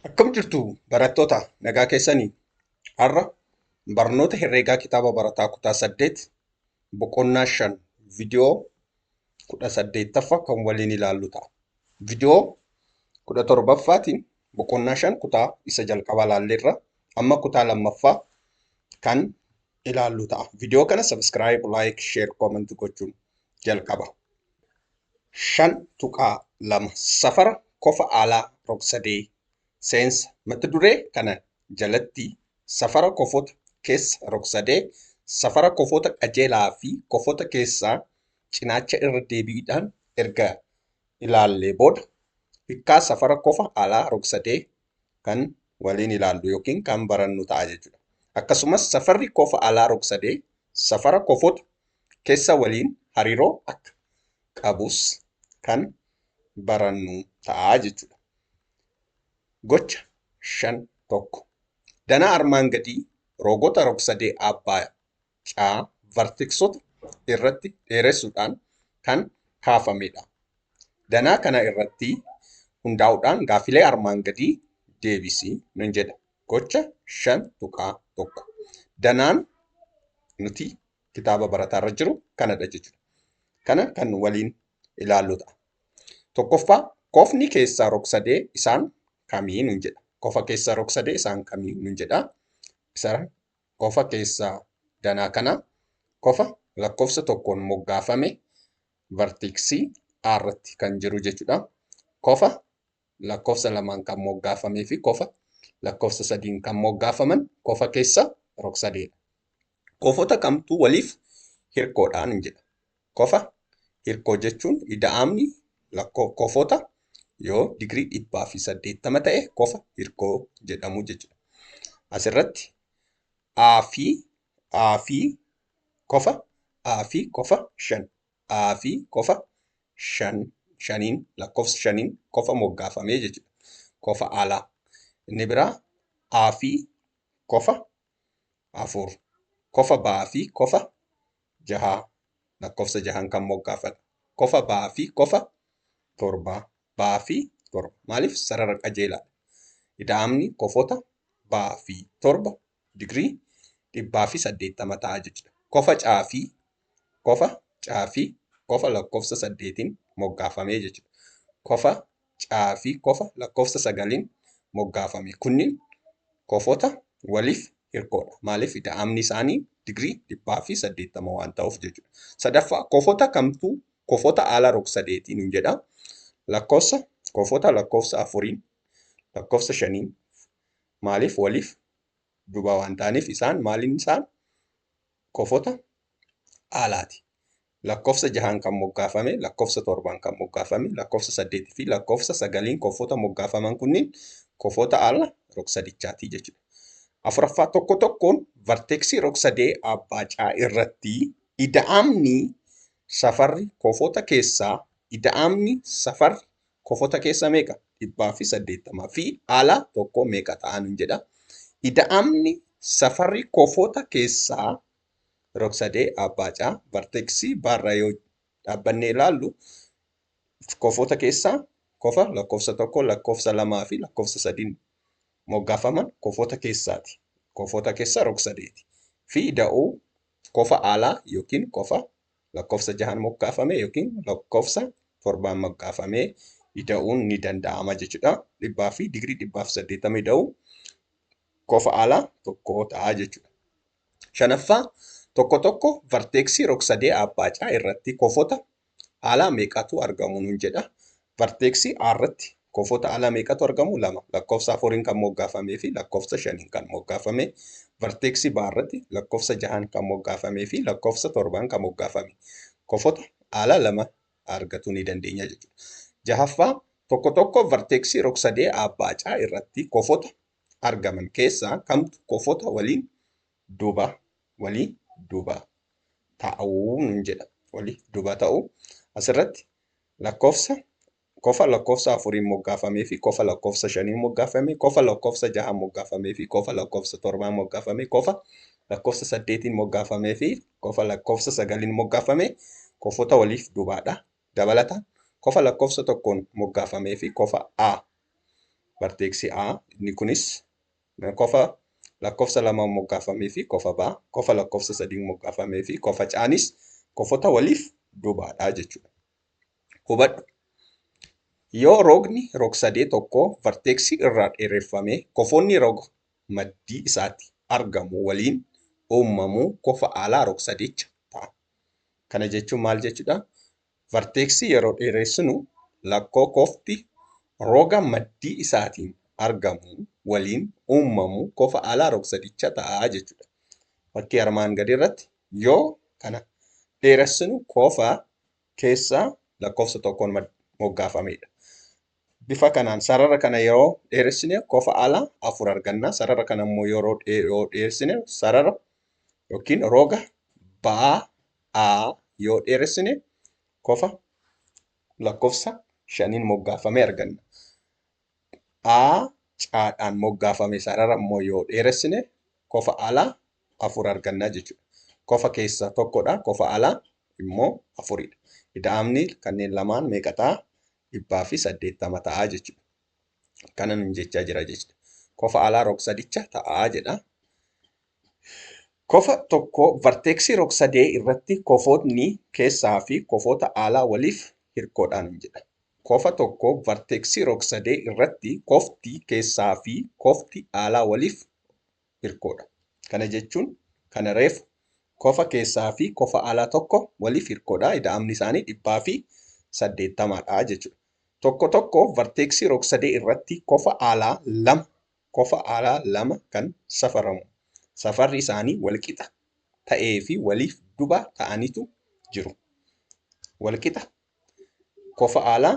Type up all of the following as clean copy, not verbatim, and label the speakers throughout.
Speaker 1: Akkam jirtu barattoota nagaa keessanii har'a barnoota herreegaa kitaaba barataa kutaa 8 boqonnaa 5 viidiyoo 18ffaa kan waliin ilaallu ta'a. Viidiyoo 17ffaatiin boqonnaa 5 kutaa isa jalqabaa ilaalleerra amma kutaa lammaffaa kan ilaallu ta'a. Viidiyoo kana sabiskiraayib, laayik, sheer, koomentii gochuun jalqaba. 5.2 Safara kofa alaa rog-sadee seensa mata duree kana jalatti safara kofoota keessa rog-sadee, safara kofoota qajeelaa fi kofoota keessaa cinaacha irra deebi'uudhaan erga ilaallee booda hiikkaa safara kofa alaa rog-sadee kan waliin ilaallu yookiin kan barannu ta'a jechuudha. Akkasumas safarri kofa alaa rog-sadee safara kofoota keessa waliin hariiroo akka qabus kan barannu ta'a jechuudha. Gocha 5.1 Danaa armaan gadii rogoota rog-sadee abbaa caa vartiksoota irratti dheeressuudhaan kan kaafamedha. Danaa kana irratti hundaa'uudhaan gaaffilee armaan gadii deebisii nan jedha. Gocha 5.1 Danaan nuti kitaaba barataarra jiru kanadha jechuudha. Kana kan waliin ilaallu ta'a. Tokkoffaa kofni keessaa rog-sadee isaan kamii nun jedha. Kofa keessaa rog-sadee isaan kamii nun jedha. Isa kofa keessaa danaa kana kofa lakkoofsa tokkoon moggaafame vartiksii A irratti kan jiru jechuudha. Kofa lakkoofsa lamaan kan moggaafamee fi kofa lakkoofsa sadiin kan moggaafaman kofa keessaa rog-sadeedha. Kofota kamtuu waliif hirkoodhaan hin jedha. Kofa hirkoo jechuun ida'amni kofoota yoo digirii 180 ta'e kofa hirkoo jedhamu jechuudha. Asirratti A fi kofa 5 A fi kofa 5 lakkoofsa 5 kofa moggaafamee jechuudha. Kofa alaa inni biraa A fi kofa 4 kofa ba'aa fi kofa 6 lakkoofsa 6 kan moggaafame. Kofa ba'aa fi kofa 7 ba'aa fi 7 maaliif sarara qajeelaadha. Ida'amni kofoota ba'aa fi 7 digirii 180 ta'a jechuudha. Kofa caa fi kofa lakkoofsa 8 moggaafamee jechuudha. Kofa caa fi kofa lakkoofsa 9 moggaafame. Kunniin kofoota waliif hirkoodha. Maaliif ida'amni isaanii digirii 180 waan ta'uuf jechuudha. Sadaffaa kofoota kamtuu kofoota alaa rog-sadeetiin hin jedha. Kofoota lakkoofsa 4 lakkoofsa 5 maaliif waliif duuba waan ta'aniif isaan maaliin isaan kofoota alaati. Lakkoofsa 6 kan moggaafame, lakkoofsa 7 kan moggaafame, lakkoofsa 8 fi lakkoofsa 9 kofoota moggaafaman kunniin kofoota alaa rog-sadichaati jechuudha. Afuraffaa tokko tokkoon varteksii rog-sadee abbaa caa irratti ida'amni safarri kofoota keessaa meeqa? 180 fi alaa tokko meeqa ta'an hin jedha. Ida'amni safarri kofoota keessaa rog-sadee abbaa caa varteksii baarraa yoo dhaabbannee ilaallu kofoota keessaa kofa lakkoofsa 1, lakkoofsa 2 fi lakkoofsa 3 moggaafaman kofoota keessaati. Kofoota keessaa rog-sadeeti. Fi ida'uu kofa alaa yookiin kofa lakkoofsa 6 moggaafame yookiin lakkoofsa 7 moggaafamee ida'uun ni danda'ama jechuudha. Dhibbaa fi digirii 180 ida'uu kofa alaa tokko ta'a jechuudha. Shanaffaa tokko tokko varteksii rog-sadee abbaa caa irratti kofoota alaa meeqatu argamu nun jedha. Varteksii A irratti kofoota alaa meeqatu argamu? 2. Lakkoofsa 4 kan moggaafamee fi lakkoofsa 5 kan moggaafame. Varteksii B irratti lakkoofsa 6 kan moggaafamee fi lakkoofsa 7 kan moggaafame. Kofoota alaa 2 argachuu ni dandeenya jechuudha. Jahaffaa tokko tokko varteksii rog-sadee abbaa caa irratti kofoota argaman keessaa kamtu kofoota waliin duuba ta'uu nun jedha. Walii duuba ta'uu asirratti kofa lakkoofsa 4 moggaafamee fi kofa lakkoofsa 5 moggaafame, kofa lakkoofsa 6 moggaafamee fi kofa lakkoofsa 7 moggaafame, kofa lakkoofsa 8 moggaafamee fi kofa lakkoofsa 9 moggaafame kofoota waliif duubaadha. Dabalataan kofa lakkoofsa 1 moggaafamee fi kofa A verteeksii A inni kunis qofa lakkoofsa lama moggaafamee fi qofa B, qofa lakkoofsa sadii moggaafamee fi qofa C'aanis qofota waliif duubaadha jechuudha. Hubadhu. Yoo rogni rog-sadee tokko verteeksii irraa dheereffamee qofoonni roga maddii isaatti argamu waliin uumamu qofa alaa rog-sadeecha ta'a. Kana jechuun maal jechuudha? Verteeksii yeroo dheeressinu qofti roga maddii isaatiin argamu waliin uumamu qofa alaa rog-sadicha ta'a jechuudha. Fakkii armaan gadii irratti yoo kana dheeressinu qofa keessaa lakkoofsa tokkoon moggaafamedha. Bifa kanaan sarara kana yeroo dheeressine qofa alaa 4 arganna. Sarara kana immoo yeroo dheeressine sarara yookiin roga A yoo dheeressine qofa lakkoofsa 5 moggaafame arganna. C'aadhaan moggaafame sarara immoo yoo dheeressine qofa alaa 4 arganna jechuudha. Qofa keessaa tokkodha. Qofa alaa immoo 4dha. Ida'amni kanneen lamaan meeqa ta'a? 180 ta'a jechuudha. Kana nun jechaa jira jechuudha. Qofa alaa rog-sadicha ta'a jedha. Qofa tokko verteeksii rog-sadee irratti qofootni keessaa fi qofoota alaa waliif hirkoodhaan jedha. Qofa tokko verteeksii rog-sadee irratti qofti keessaa fi qofti alaa waliif hirkoodha. Kana jechuun kana reefu qofa keessaa fi qofa alaa tokko waliif hirkoodha. Ida'amni isaanii 180dha jechuudha. Tokko verteeksii rog-sadee irratti qofa alaa lama kan safaramu. Safarri isaanii walqixa ta'ee fi waliif duuba ta'anitu jiru. Walqixa qofa alaa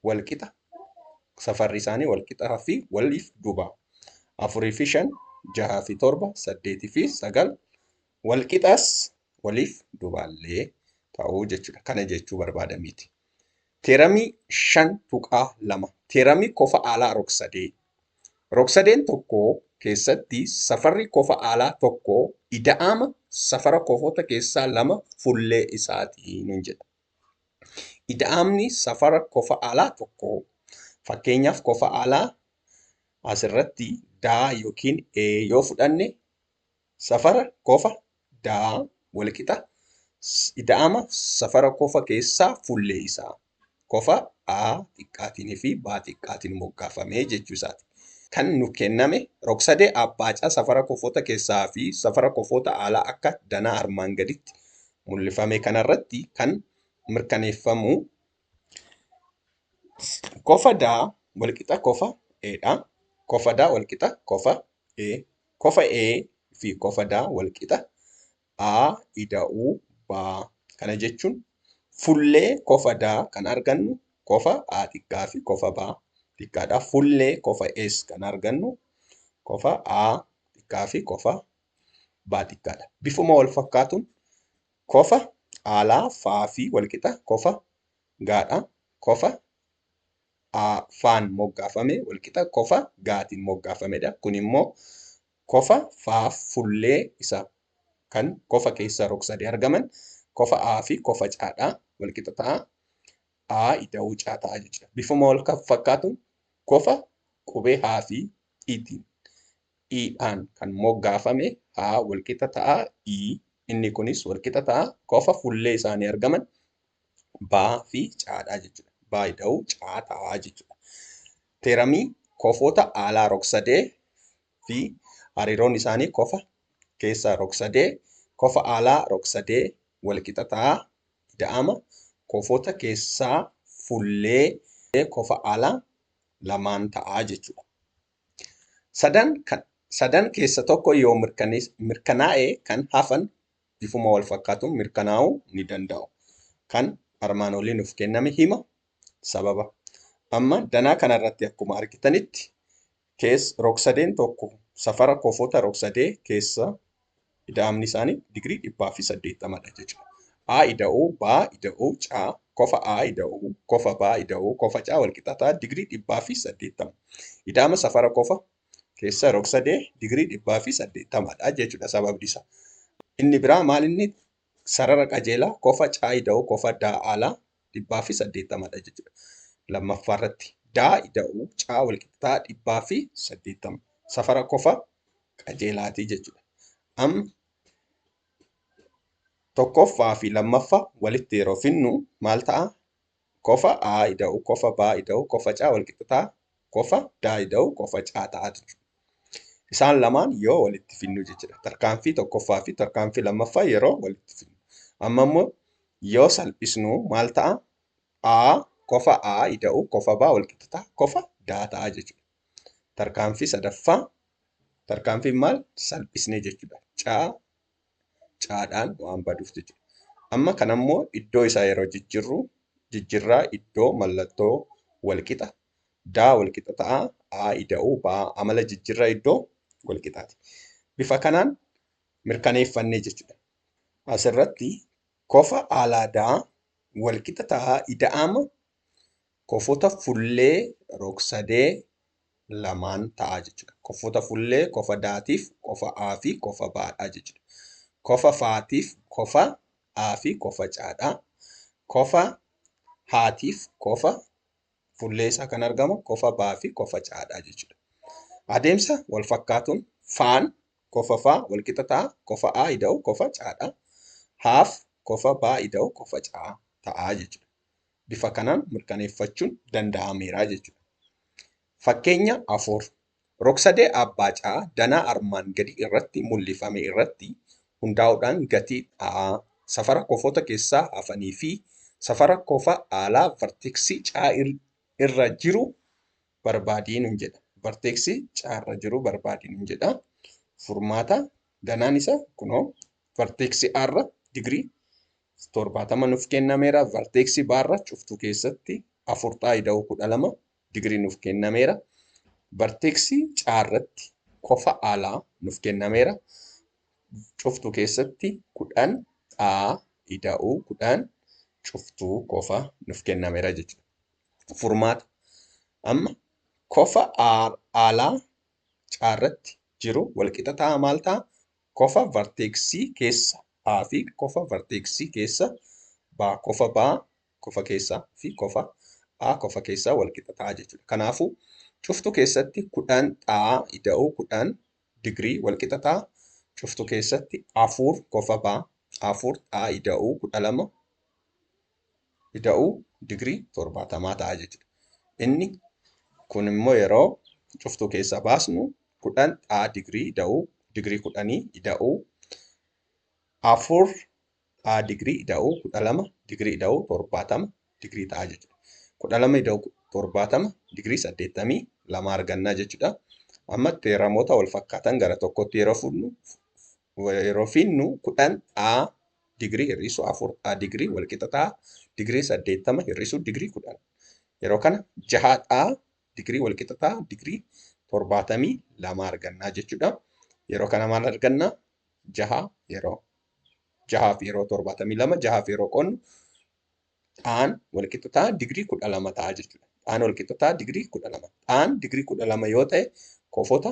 Speaker 1: walqixa safarri isaanii walqixaa fi waliif duuba. 4 fi 5, 6 fi 7, 8 fi 9 walqixaas waliif duubaallee ta'uu jechuudha. Kana jechuu barbaadamiiti. Teeramii 5.2 teeramii qofa alaa rog-sadee. Rog-sadeen tokko keessatti safarri qofa alaa tokko ida'ama safara qofoota keessaa lama fuullee isaatiin jedha. Ida'amni safara qofa alaa tokko fakkeenyaaf qofa alaa asirratti daa yookiin yoo fudhanne safara qofa daa walqixa ida'ama safara qofa keessaa fuullee isaa qofa A xiqqaatiin fi B xiqqaatiin moggaafame jechuu isaati. Kan nu kenname rog-sadee abbaacaa safara qofoota keessaa fi safara qofoota alaa akka danaa armaan gaditti mul'ifame kanarratti kan mirkaneeffamu qofa daa walqixa qofa Eedha. Qofa daa walqixa qofa E. Qofa E fi qofa daa walqixa A ida'uu B. Kana jechuun fuullee qofa daa kan argannu qofa A xiqqaa fi qofa B xiqqaadha. Fuullee qofa S kan argannu qofa A xiqqaa fi qofa B xiqqaadha. Bifuma wal fakkaatuun qofa alaa faa fi walqixa qofa gaadha. Qofa faan moggaafame walqixa qofa gaatiin moggaafamedha. Kun immoo qofa faa fuullee isaa kan qofa keessaa rog-sadee argaman qofa A fi qofa C'aadha. Walqixa ta'a. A ida'uu C ta'a jechuudha. Bifuma wal fakkaatuun qofa qubee H fi I'tiin I'dhaan kan moggaafame H walqixa ta'a. Inni kunis walqixa ta'a. Qofa fuullee isaanii argaman B fi C'aadha jechuudha. B ida'uu C ta'a jechuudha. Teeramii qofoota alaa rog-sadee fi hariiroon isaanii qofa keessaa rog-sadee qofa alaa rog-sadee walqixa ta'a. Ida'ama qofoota keessaa fuullee qofa alaa lamaan ta'a jechuudha. Sadan keessa tokko yoo mirkanaa'e kan hafan bifuma wal fakkaatuun mirkanaa'uu ni danda'u. Kan armaan olii nuuf kenname hima sababa. Amma danaa kanarratti akkuma argitanitti rog-sadeen tokko safara qofoota rog-sadee keessa ida'amni isaanii digirii 180dha jechuudha. A ida'uu, B ida'uu, C qofa A ida'uu, qofa B ida'uu, qofa C walqixa ta'a digirii 180. Ida'ama safara qofa keessa rog-sadee digirii 180dha jechuudha sababni isaa. Inni biraa maal inni sarara qajeelaa qofa C ida'uu qofa D alaa 180dha jechuudha. Lammaffaa irratti daa ida'uu caa walqixxaa 180 safara kofa qajeelaatii jechuudha. Amma tokkoffaa fi lammaffaa walitti yeroo finnu maal ta'a? Kofa A ida'uu, kofa B ida'uu, kofa C walqixxataa, kofa D ida'uu, kofa C ta'a jechuudha. Isaan lamaan yoo walitti finnu jechuudha. Tarkaanfii tokkoffaa fi tarkaanfii lammaffaa yeroo walitti finnu. Amma immoo yoo salphisnu maal ta'a? A kofa A ida'uu, kofa B walqixxataa, kofa D ta'a jechuudha. Tarkaanfii sadaffaa tarkaanfiin maal? Salphisnee jechuudha. Caadhaan waan baduuf jechuudha. Amma kanammoo iddoo isaa yeroo jijjiirraa iddoo mallattoo walqixa daa walqixa ta'a A ida'uu baa amala jijjiirraa iddoo walqixaati. Bifa kanaan mirkaneeffannee jechuudha. Asirratti kofa alaadaa walqixa ta'a ida'ama kofota fullee rog-sadee lamaan ta'a jechuudha. Kofota fullee kofa daatiif kofa A fi kofa baadhaa jechuudha. Kofa faatiif kofa A fi kofa caadhaa. Kofa haatiif kofa fullee isaa kan argamu kofa baa fi kofa caadhaa jechuudha. Adeemsa wal fakkaatuun faan kofa faa walqixa ta'a kofa A ida'u kofa caadhaa. Haaf kofa baa ida'u kofa caa ta'a jechuudha. Bifa kanaan mirkaneeffachuun danda'ameera jechuudha. Fakkeenya 4 rog-sadee abbaa caa danaa armaan gadii irratti mul'ifame irratti hundaa'uudhaan gatii safara kofota keessaa hafanii fi safara kofa alaa verteksii caa irra jiru barbaadiin jedha. Verteksii caa irra jiru barbaadiin jedha. Furmaata danaan isaa kunoo verteksii A irra digirii 70 nuuf kennameera. Verteksii B irra cuftuu keessatti 4 xaa ida'uu 12 digirii nuuf kennameera. Verteksii caa irratti kofa alaa nuuf kennameera. Cuftuu keessatti 10 xaa ida'uu 10 cuftuu kofa nuuf kennameera jechuudha. Furmaata amma kofa alaa caa irratti jiru walqixa ta'a maal ta'a? Kofa verteksii keessa A fi kofa verteksii keessa B kofa B kofa keessaa fi kofa A kofa keessaa walqixa ta'a jechuudha. Kanaafuu cuftuu keessatti 10 xaa ida'uu 10 digirii walqixa ta'a. Cuftuu keessatti 4 kofa B 4 xaa ida'uu 12 ida'uu digirii 70 ta'a jechuudha. Inni kun immoo yeroo cuftuu keessaa baasnu 10 xaa digirii ida'uu digirii 10 ida'uu 4 xaa digirii ida'uu 12 digirii ida'uu 70 digirii ta'a jechuudha. 12 ida'uu 70 digirii 82 argannaa jechuudha. Amma teeramoota wal fakkaatan gara tokkotti yeroo finnu 10 xaa digirii hir'isuu 4 xaa digirii walqixa ta'a digirii 80 hir'isuu digirii 10. Yeroo kana 6 xaa digirii walqixa ta'a digirii 72 argannaa jechuudha. Yeroo kana maal argannaa? 6 fi yeroo 72 6 fi yeroo qonnu xaan walqixa ta'a digirii 12 ta'a jechuudha. Xaan walqixa ta'a digirii 12. Xaan digirii 12 yoo ta'e kofota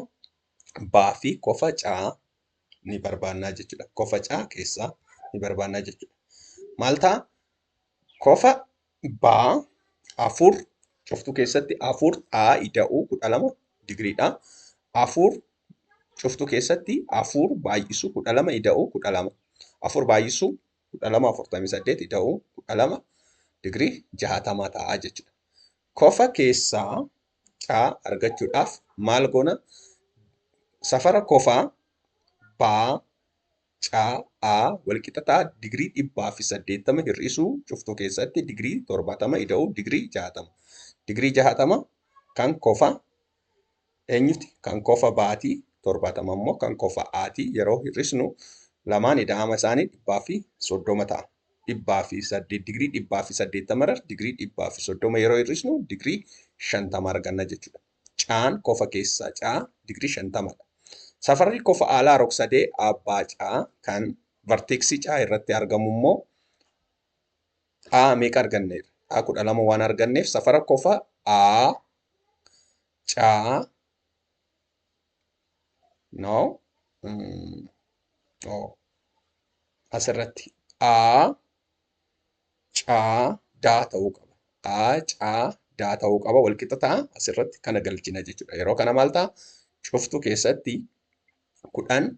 Speaker 1: baa fi kofa caa ni barbaannaa jechuudha. Kofa caa keessaa ni barbaannaa jechuudha. Maal ta'a? Kofa baa 4 cuftuu keessatti 4 xaa ida'uu 12 digiriidha. 4 cuftuu keessatti 4 baay'isuu 12 ida'uu 12. 4 baay'isuu 12 48 ida'uu 12 digirii 60 ta'a jechuudha. Kofa keessaa caa argachuudhaaf maal goona? Safara kofaa baa caa A walqixa ta'a digirii 180 hir'isuu cuftuu keessatti digirii 70 ida'uu digirii 60. Digirii 60 kan kofa eenyuti? Kan kofa baatii 70 immoo kan kofa Aatii yeroo hir'isnu lamaan ida'ama isaanii 130 ta'a. 108 digirii 180 irra digirii 130 yeroo hir'isnu digirii 50 arganna jechuudha. Caan kofa keessaa caa digirii 50dha. Safarri kofa alaa rog-sadee abbaa caa kan verteksii caa irratti argamu immoo xaa meeqa arganneera? Xaa 12 waan arganneef safara kofa A caa asirratti A caa daa ta'uu qaba. A caa daa ta'uu qaba walqixa ta'a asirratti kana galchina jechuudha. Yeroo kana maal ta'a? Cuftuu keessatti 10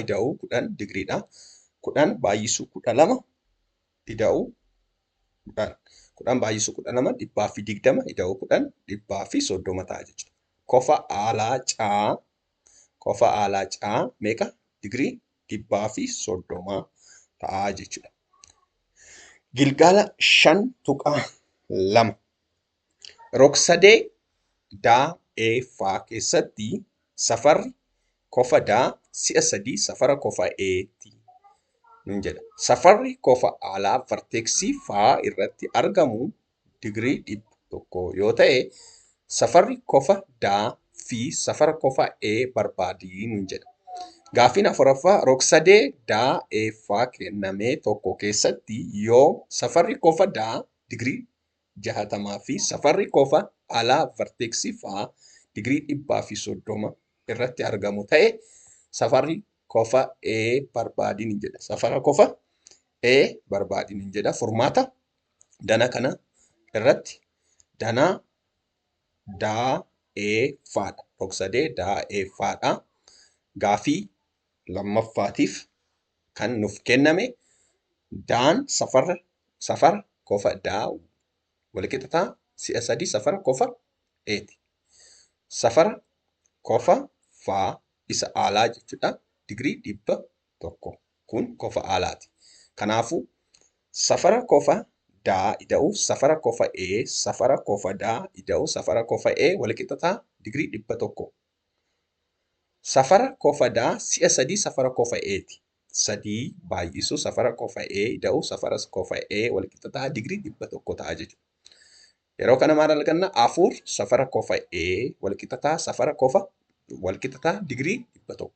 Speaker 1: ida'uu 10 digriidha. 10 baay'isuu 12 ida'uu 10. 10 baay'isuu 12 dhibbaa fi 20 ida'uu 10 dhibbaa fi 30 ta'a jechuudha. Kofa aalaa caa meeqa? Digirii dhibbaa fi 30 ta'a jechuudha. Gilgaala 5.2 rog-sadee daa faa keessatti safarri kofa daa si'a 3 safara kofa eeti nun jedha. Safarri kofa aalaa varteeksii faa irratti argamu digirii 100 yoo ta'e safarri kofa daa fi safara kofa barbaadii nun jedha. Gaaffiin afuraffaa rog-sadee daa faa kenname tokko keessatti yoo safarri kofa daa digirii 60 fi safarri kofa aalaa varteeksii faa digirii 130 irratti argamu ta'e safarri kofa barbaadii ni jedha. Safara kofa barbaadii ni jedha. Furmaata dana kana irratti dana daa faadha. Rog-sadee daa faadha. Gaaffii lammaffaatiif kan nuuf kenname daan safara kofa daa walqixa ta'a si'a 3 safara kofa eeti. Safara kofa faa isa aalaa jechuudha. Digirii 100 kun kofa aalaati. Kanaafuu safara kofa daa ida'uu safara kofa safara kofa daa ida'uu safara kofa walqixa ta'a digirii 100. Safara kofa daa si'a 3 safara kofa eeti. 3 baay'isuu safara kofa ida'uu safara kofa walqixa ta'a digirii 100 ta'a jechuudha. Yeroo kana maal arganna? 4 safara kofa walqixa ta'a safara kofa walqixa ta'a digirii 100.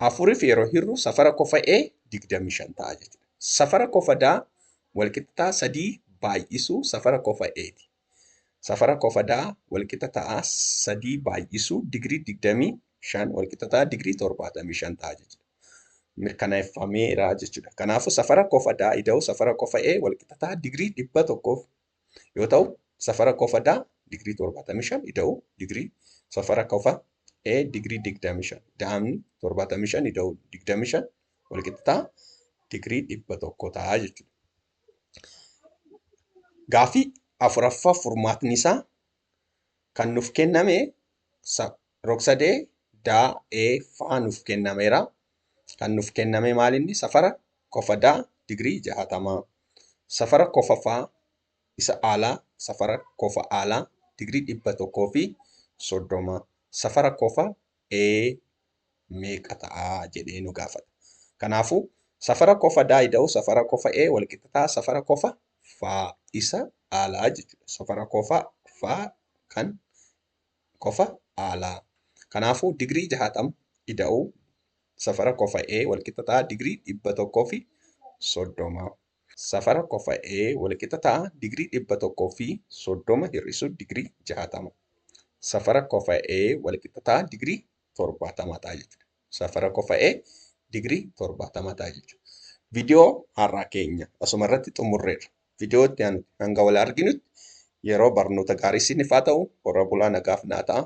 Speaker 1: 4f yeroo hirru safara kofa 25 ta'a jechuudha. Safara kofa daa walqixa ta'a 3 baay'isuu safara kofa eeti. Safara kofa daa walqixa ta'a 3 baay'isuu digirii 25 walqixa ta'a digirii 75 ta'a jechuudha. Mirkaneeffameera jechuudha. Kanaafuu safara kofa daa ida'uu safara kofa walqixa ta'a digirii 100 yoo ta'u safara kofa daa digirii 75 ida'uu digirii safara kofa digirii 25 daamni 75 ida'uu 25 walqixa ta'a digirii 100 ta'a jechuudha. Gaaffii afuraffaa furmaatni isaa kan nuuf kenname rog-sadee daa faa nuuf kennameera. Kan nuuf kenname maalinni safara kofa daa digirii 60. Safara kofa faa isa aalaa safara kofa aalaa digirii 100 fi 30. Safara kofa meeqa ta'a jedhee nu gaafata. Kanaafuu safara kofa daa ida'uu safara kofa walqixa ta'a safara kofa faa isa aalaa jechuudha. Safara kofa faa kan kofa aalaa. Kanaafuu digirii 60 ida'uu safara kofa walqixa ta'a digirii 100 fi 30. Safara kofa walqixa ta'a digirii 100 fi 30 hir'isuu digirii 60. Safara kofa walqixa ta'a digirii 70 ta'a jechuudha. Safara kofa digirii 70 ta'a jechuudha. Viidiyoo har'aa keenya asuma irratti xumurreerra. Viidiyoo itti aanutti hanga wal arginutti yeroo barnoota gaarii isiniif haa ta'u. Horra bulaa nagaaf naa ta'a.